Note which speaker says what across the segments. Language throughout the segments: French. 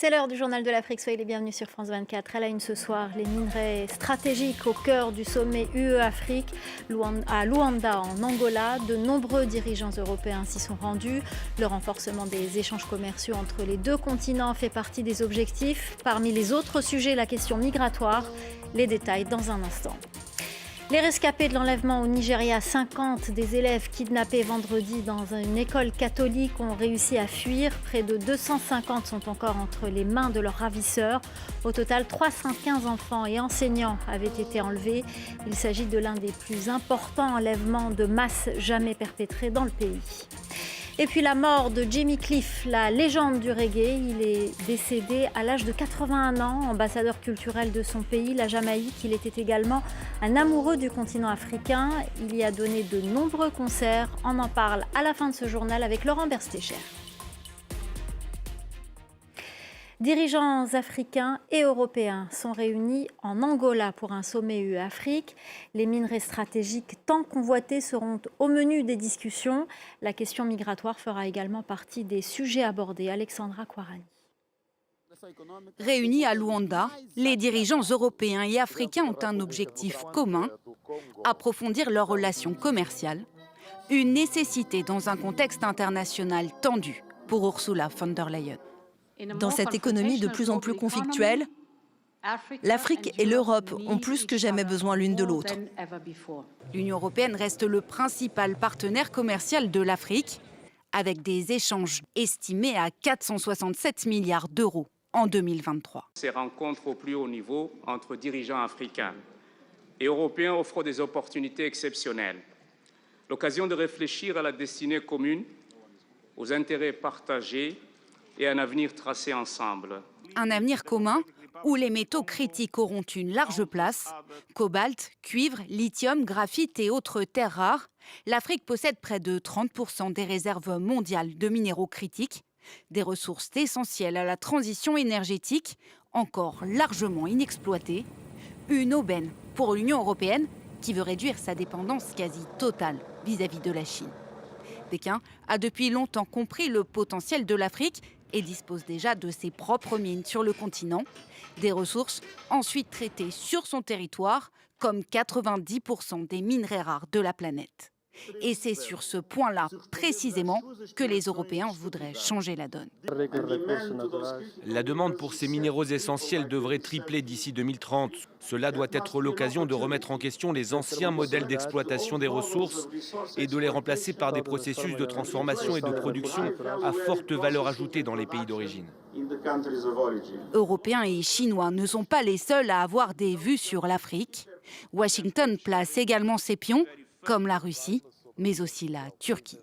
Speaker 1: C'est l'heure du journal de l'Afrique. Soyez les bienvenus sur France 24. À la une ce soir, les minerais stratégiques au cœur du sommet UE-Afrique à Luanda en Angola. De nombreux dirigeants européens s'y sont rendus. Le renforcement des échanges commerciaux entre les deux continents fait partie des objectifs. Parmi les autres sujets, la question migratoire. Les détails dans un instant. Les rescapés de l'enlèvement au Nigeria, 50 des élèves kidnappés vendredi dans une école catholique ont réussi à fuir. Près de 250 sont encore entre les mains de leurs ravisseurs. Au total, 315 enfants et enseignants avaient été enlevés. Il s'agit de l'un des plus importants enlèvements de masse jamais perpétrés dans le pays. Et puis la mort de Jimmy Cliff, la légende du reggae. Il est décédé à l'âge de 81 ans, ambassadeur culturel de son pays, la Jamaïque. Il était également un amoureux du continent africain. Il y a donné de nombreux concerts. On en parle à la fin de ce journal avec Laurent Berstécher. Dirigeants africains et européens sont réunis en Angola pour un sommet UE-Afrique. Les minerais stratégiques tant convoités seront au menu des discussions. La question migratoire fera également partie des sujets abordés. Alexandra Kouarani.
Speaker 2: Réunis à Luanda, les dirigeants européens et africains ont un objectif commun, approfondir leurs relations commerciales, une nécessité dans un contexte international tendu pour Ursula von der Leyen.
Speaker 3: Dans cette économie de plus en plus conflictuelle, l'Afrique et l'Europe ont plus que jamais besoin l'une de l'autre.
Speaker 2: L'Union européenne reste le principal partenaire commercial de l'Afrique, avec des échanges estimés à 467 milliards d'euros en 2023.
Speaker 4: Ces rencontres au plus haut niveau entre dirigeants africains et européens offrent des opportunités exceptionnelles. L'occasion de réfléchir à la destinée commune, aux intérêts partagés et un avenir tracé ensemble.
Speaker 2: Un avenir commun où les métaux critiques auront une large place. Cobalt, cuivre, lithium, graphite et autres terres rares. L'Afrique possède près de 30% des réserves mondiales de minéraux critiques, des ressources essentielles à la transition énergétique, encore largement inexploitées. Une aubaine pour l'Union européenne qui veut réduire sa dépendance quasi totale vis-à-vis de la Chine. Pékin a depuis longtemps compris le potentiel de l'Afrique et dispose déjà de ses propres mines sur le continent, des ressources ensuite traitées sur son territoire, comme 90% des minerais rares de la planète. Et c'est sur ce point-là, précisément, que les Européens voudraient changer la donne.
Speaker 5: La demande pour ces minéraux essentiels devrait tripler d'ici 2030. Cela doit être l'occasion de remettre en question les anciens modèles d'exploitation des ressources et de les remplacer par des processus de transformation et de production à forte valeur ajoutée dans les pays d'origine.
Speaker 2: Européens et Chinois ne sont pas les seuls à avoir des vues sur l'Afrique. Washington place également ses pions, comme la Russie, mais aussi la Turquie.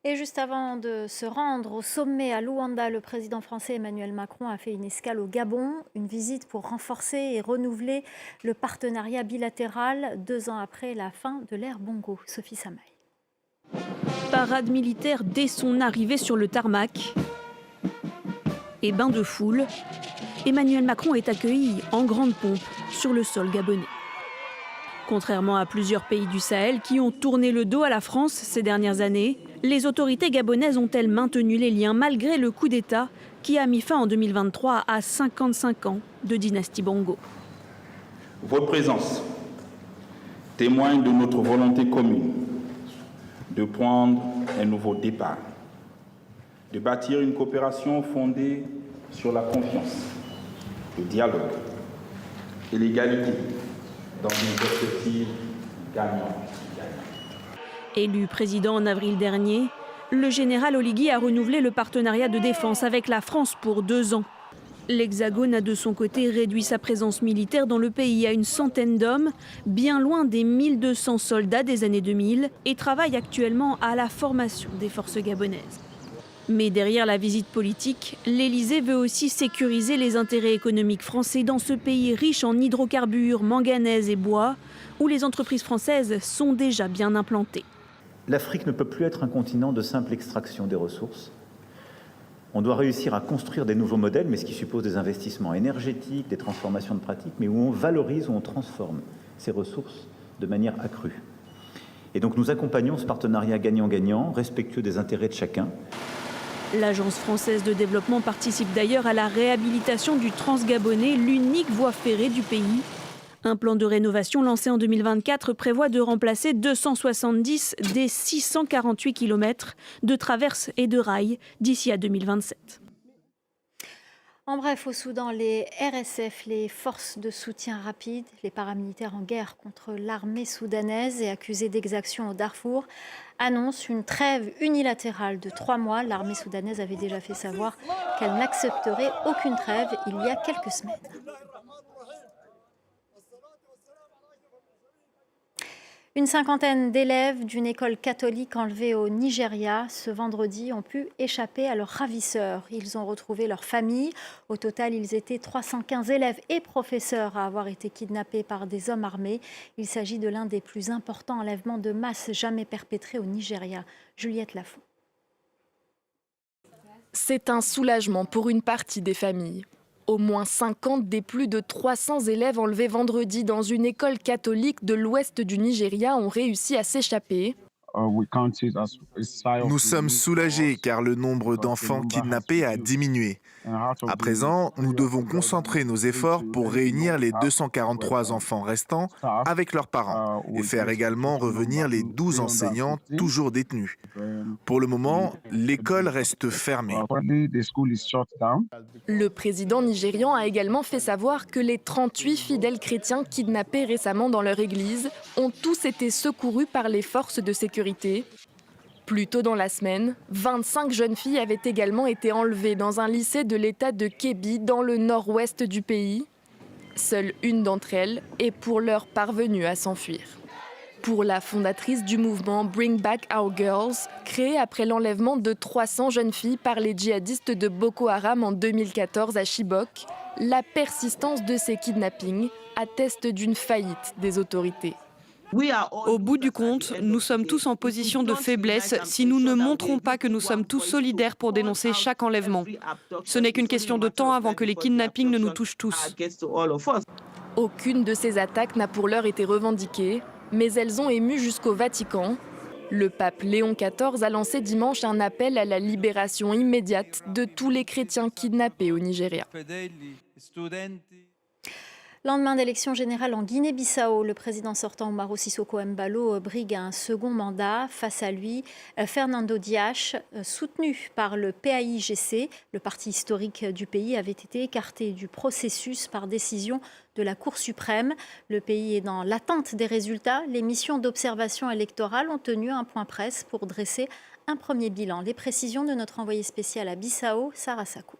Speaker 1: Et juste avant de se rendre au sommet à Luanda, le président français Emmanuel Macron a fait une escale au Gabon, une visite pour renforcer et renouveler le partenariat bilatéral 2 ans après la fin de l'ère Bongo. Sophie Samaï.
Speaker 6: Parade militaire dès son arrivée sur le tarmac et bain de foule, Emmanuel Macron est accueilli en grande pompe sur le sol gabonais. Contrairement à plusieurs pays du Sahel qui ont tourné le dos à la France ces dernières années, les autorités gabonaises ont-elles maintenu les liens malgré le coup d'État qui a mis fin en 2023 à 55 ans de dynastie Bongo.
Speaker 7: Votre présence témoigne de notre volonté commune de prendre un nouveau départ, de bâtir une coopération fondée sur la confiance, le dialogue et l'égalité, dans une perspective gagnante.
Speaker 6: Élu président en avril dernier, le général Oligui a renouvelé le partenariat de défense avec la France pour 2 ans. L'Hexagone a de son côté réduit sa présence militaire dans le pays à une centaine d'hommes, bien loin des 1200 soldats des années 2000, et travaille actuellement à la formation des forces gabonaises. Mais derrière la visite politique, l'Élysée veut aussi sécuriser les intérêts économiques français dans ce pays riche en hydrocarbures, manganèse et bois, où les entreprises françaises sont déjà bien implantées.
Speaker 8: L'Afrique ne peut plus être un continent de simple extraction des ressources. On doit réussir à construire des nouveaux modèles, mais ce qui suppose des investissements énergétiques, des transformations de pratiques, mais où on valorise, où on transforme ces ressources de manière accrue. Et donc nous accompagnons ce partenariat gagnant-gagnant, respectueux des intérêts de chacun,
Speaker 6: L'Agence française de développement participe d'ailleurs à la réhabilitation du Transgabonais, l'unique voie ferrée du pays. Un plan de rénovation lancé en 2024 prévoit de remplacer 270 des 648 km de traverses et de rails d'ici à 2027.
Speaker 1: En bref, au Soudan, les RSF, les forces de soutien rapide, les paramilitaires en guerre contre l'armée soudanaise et accusés d'exactions au Darfour, annoncent une trêve unilatérale de 3 mois. L'armée soudanaise avait déjà fait savoir qu'elle n'accepterait aucune trêve il y a quelques semaines. Une cinquantaine d'élèves d'une école catholique enlevée au Nigeria ce vendredi ont pu échapper à leurs ravisseurs. Ils ont retrouvé leur famille. Au total, ils étaient 315 élèves et professeurs à avoir été kidnappés par des hommes armés. Il s'agit de l'un des plus importants enlèvements de masse jamais perpétrés au Nigeria. Juliette Lafont.
Speaker 9: C'est un soulagement pour une partie des familles. Au moins 50 des plus de 300 élèves enlevés vendredi dans une école catholique de l'ouest du Nigeria ont réussi à s'échapper.
Speaker 10: Nous sommes soulagés car le nombre d'enfants kidnappés a diminué. À présent, nous devons concentrer nos efforts pour réunir les 243 enfants restants avec leurs parents et faire également revenir les 12 enseignants toujours détenus. Pour le moment, l'école reste fermée.
Speaker 9: Le président nigérian a également fait savoir que les 38 fidèles chrétiens kidnappés récemment dans leur église ont tous été secourus par les forces de sécurité. Plus tôt dans la semaine, 25 jeunes filles avaient également été enlevées dans un lycée de l'État de Kebbi, dans le nord-ouest du pays. Seule une d'entre elles est pour l'heure parvenue à s'enfuir. Pour la fondatrice du mouvement Bring Back Our Girls, créé après l'enlèvement de 300 jeunes filles par les djihadistes de Boko Haram en 2014 à Chibok, la persistance de ces kidnappings atteste d'une faillite des autorités.
Speaker 11: Au bout du compte, nous sommes tous en position de faiblesse si nous ne montrons pas que nous sommes tous solidaires pour dénoncer chaque enlèvement. Ce n'est qu'une question de temps avant que les kidnappings ne nous touchent tous.
Speaker 9: Aucune de ces attaques n'a pour l'heure été revendiquée, mais elles ont ému jusqu'au Vatican. Le pape Léon XIV a lancé dimanche un appel à la libération immédiate de tous les chrétiens kidnappés au Nigeria.
Speaker 1: Lendemain d'élections générales en Guinée-Bissau, le président sortant Umaro Sissoko Embalo brigue un second mandat. Face à lui, Fernando Dias, soutenu par le PAIGC, le parti historique du pays, avait été écarté du processus par décision de la Cour suprême. Le pays est dans l'attente des résultats. Les missions d'observation électorale ont tenu un point presse pour dresser un premier bilan. Les précisions de notre envoyé spécial à Bissau, Sarah Sakou.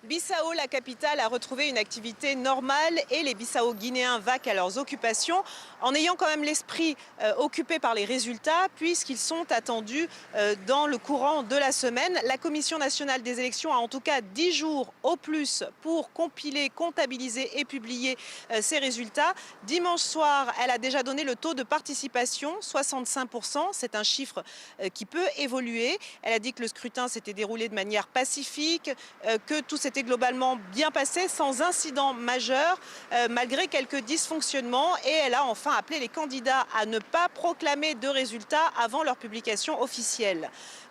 Speaker 12: Bissau, la capitale, a retrouvé une activité normale et les Bissau-Guinéens vaquent à leurs occupations en ayant quand même l'esprit occupé par les résultats puisqu'ils sont attendus dans le courant de la semaine. La Commission nationale des élections a en tout cas 10 jours au plus pour compiler, comptabiliser et publier ces résultats. Dimanche soir, elle a déjà donné le taux de participation, 65%. C'est un chiffre qui peut évoluer. Elle a dit que le scrutin s'était déroulé de manière pacifique, que tout s'était globalement bien passé, sans incident majeur, malgré quelques dysfonctionnements. Et elle a enfin appelé les candidats à ne pas proclamer de résultats avant leur publication officielle.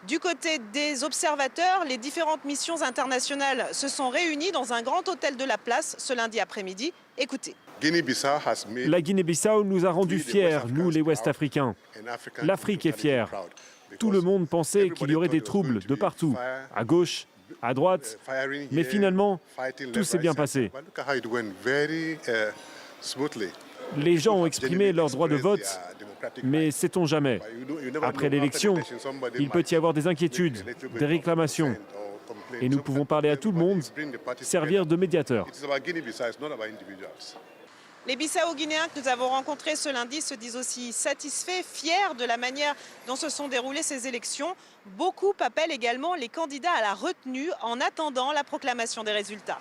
Speaker 12: Du côté des observateurs, les différentes missions internationales se sont réunies dans un grand hôtel de la place ce lundi après-midi. Écoutez.
Speaker 13: La Guinée-Bissau nous a rendus fiers, nous les Ouest-Africains. L'Afrique est fière. Tout le monde pensait qu'il y aurait des troubles de partout, à gauche, à droite, mais finalement, tout s'est bien passé. Les gens ont exprimé leur droit de vote, mais sait-on jamais. Après l'élection, il peut y avoir des inquiétudes, des réclamations. Et nous pouvons parler à tout le monde, servir de médiateur.
Speaker 12: Les Bissau-Guinéens que nous avons rencontrés ce lundi se disent aussi satisfaits, fiers de la manière dont se sont déroulées ces élections. Beaucoup appellent également les candidats à la retenue en attendant la proclamation des résultats.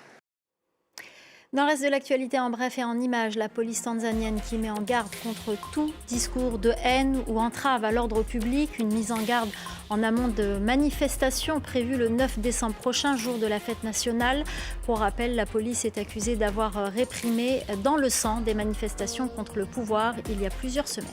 Speaker 1: Dans le reste de l'actualité, en bref et en images, la police tanzanienne qui met en garde contre tout discours de haine ou entrave à l'ordre public. Une mise en garde en amont de manifestations prévues le 9 décembre prochain, jour de la fête nationale. Pour rappel, la police est accusée d'avoir réprimé dans le sang des manifestations contre le pouvoir il y a plusieurs semaines.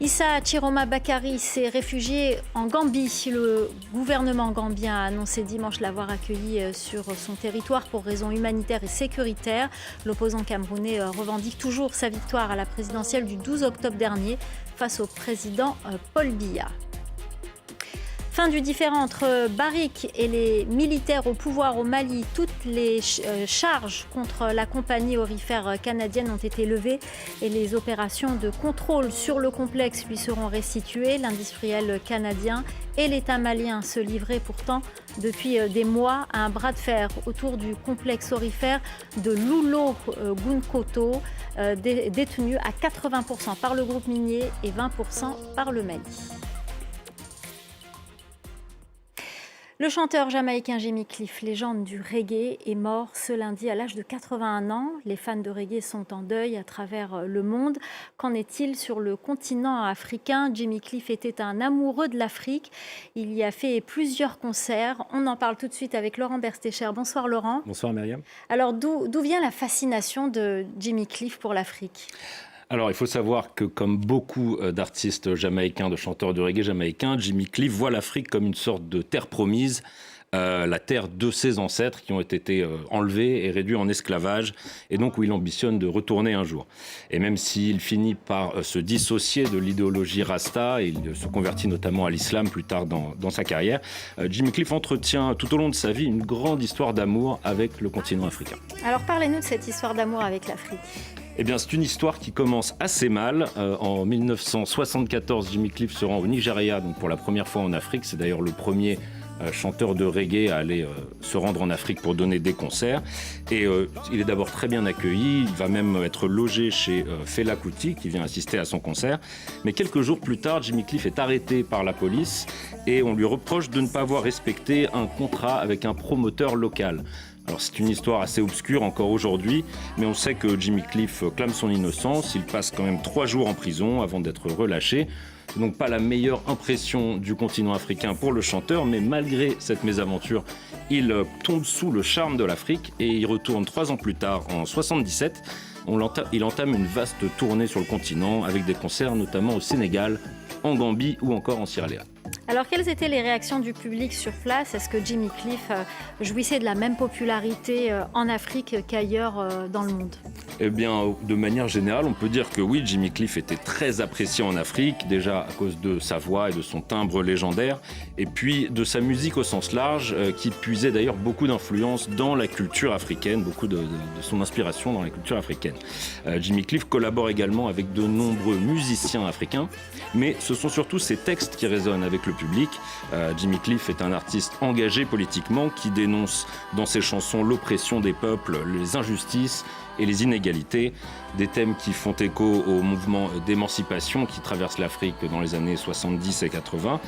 Speaker 1: Issa Chiroma Bakary s'est réfugié en Gambie. Le gouvernement gambien a annoncé dimanche l'avoir accueilli sur son territoire pour raisons humanitaires et sécuritaires. L'opposant camerounais revendique toujours sa victoire à la présidentielle du 12 octobre dernier face au président Paul Biya. Fin du différend entre Barrick et les militaires au pouvoir au Mali. Toutes les charges contre la compagnie aurifère canadienne ont été levées et les opérations de contrôle sur le complexe lui seront restituées. L'industriel canadien et l'État malien se livraient pourtant depuis des mois à un bras de fer autour du complexe aurifère de Loulo-Gounkoto, détenu à 80% par le groupe minier et 20% par le Mali. Le chanteur jamaïcain Jimmy Cliff, légende du reggae, est mort ce lundi à l'âge de 81 ans. Les fans de reggae sont en deuil à travers le monde. Qu'en est-il sur le continent africain ? Jimmy Cliff était un amoureux de l'Afrique. Il y a fait plusieurs concerts. On en parle tout de suite avec Laurent Berstécher. Bonsoir Laurent.
Speaker 14: Bonsoir Myriam.
Speaker 1: Alors d'où vient la fascination de Jimmy Cliff pour l'Afrique ?
Speaker 14: Alors, il faut savoir que, comme beaucoup d'artistes jamaïcains, de chanteurs de reggae jamaïcains, Jimmy Cliff voit l'Afrique comme une sorte de terre promise, la terre de ses ancêtres qui ont été enlevés et réduits en esclavage, et donc où il ambitionne de retourner un jour. Et même s'il finit par se dissocier de l'idéologie Rasta, il se convertit notamment à l'islam plus tard dans sa carrière, Jimmy Cliff entretient tout au long de sa vie une grande histoire d'amour avec le continent africain.
Speaker 1: Alors parlez-nous de cette histoire d'amour avec l'Afrique.
Speaker 14: Eh bien, c'est une histoire qui commence assez mal. En 1974, Jimmy Cliff se rend au Nigeria, donc pour la première fois en Afrique. C'est d'ailleurs le premier chanteur de reggae à aller se rendre en Afrique pour donner des concerts. Et il est d'abord très bien accueilli. Il va même être logé chez Fela Kuti, qui vient assister à son concert. Mais quelques jours plus tard, Jimmy Cliff est arrêté par la police et on lui reproche de ne pas avoir respecté un contrat avec un promoteur local. Alors c'est une histoire assez obscure encore aujourd'hui, mais on sait que Jimmy Cliff clame son innocence. Il passe quand même 3 jours en prison avant d'être relâché. C'est donc pas la meilleure impression du continent africain pour le chanteur, mais malgré cette mésaventure, il tombe sous le charme de l'Afrique et il retourne 3 ans plus tard, en 1977. Il entame une vaste tournée sur le continent avec des concerts notamment au Sénégal, en Gambie ou encore en Sierra Leone.
Speaker 1: Alors, quelles étaient les réactions du public sur place ? Est-ce que Jimmy Cliff jouissait de la même popularité en Afrique qu'ailleurs dans le monde ?
Speaker 14: Eh bien, de manière générale, on peut dire que oui, Jimmy Cliff était très apprécié en Afrique, déjà à cause de sa voix et de son timbre légendaire, et puis de sa musique au sens large, qui puisait d'ailleurs beaucoup d'influence dans la culture africaine, beaucoup de son inspiration dans la culture africaine. Jimmy Cliff collabore également avec de nombreux musiciens africains, mais ce sont surtout ses textes qui résonnent avec le public. Jimmy Cliff est un artiste engagé politiquement qui dénonce dans ses chansons l'oppression des peuples, les injustices et les inégalités, des thèmes qui font écho au mouvement d'émancipation qui traverse l'Afrique dans les années 70 et 80.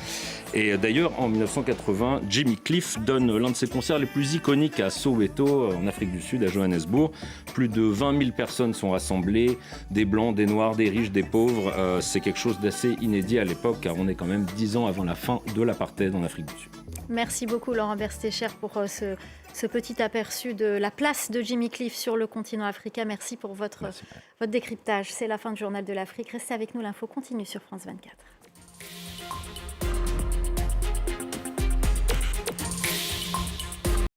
Speaker 14: Et d'ailleurs, en 1980, Jimmy Cliff donne l'un de ses concerts les plus iconiques à Soweto, en Afrique du Sud, à Johannesburg. Plus de 20 000 personnes sont rassemblées, des blancs, des noirs, des riches, des pauvres. C'est quelque chose d'assez inédit à l'époque, car on est quand même 10 ans avant la fin de l'apartheid en Afrique du Sud.
Speaker 1: Merci beaucoup Laurent Berstécher pour ce petit aperçu de la place de Jimmy Cliff sur le continent africain. Merci pour votre décryptage. C'est la fin du Journal de l'Afrique. Restez avec nous, l'info continue sur France 24.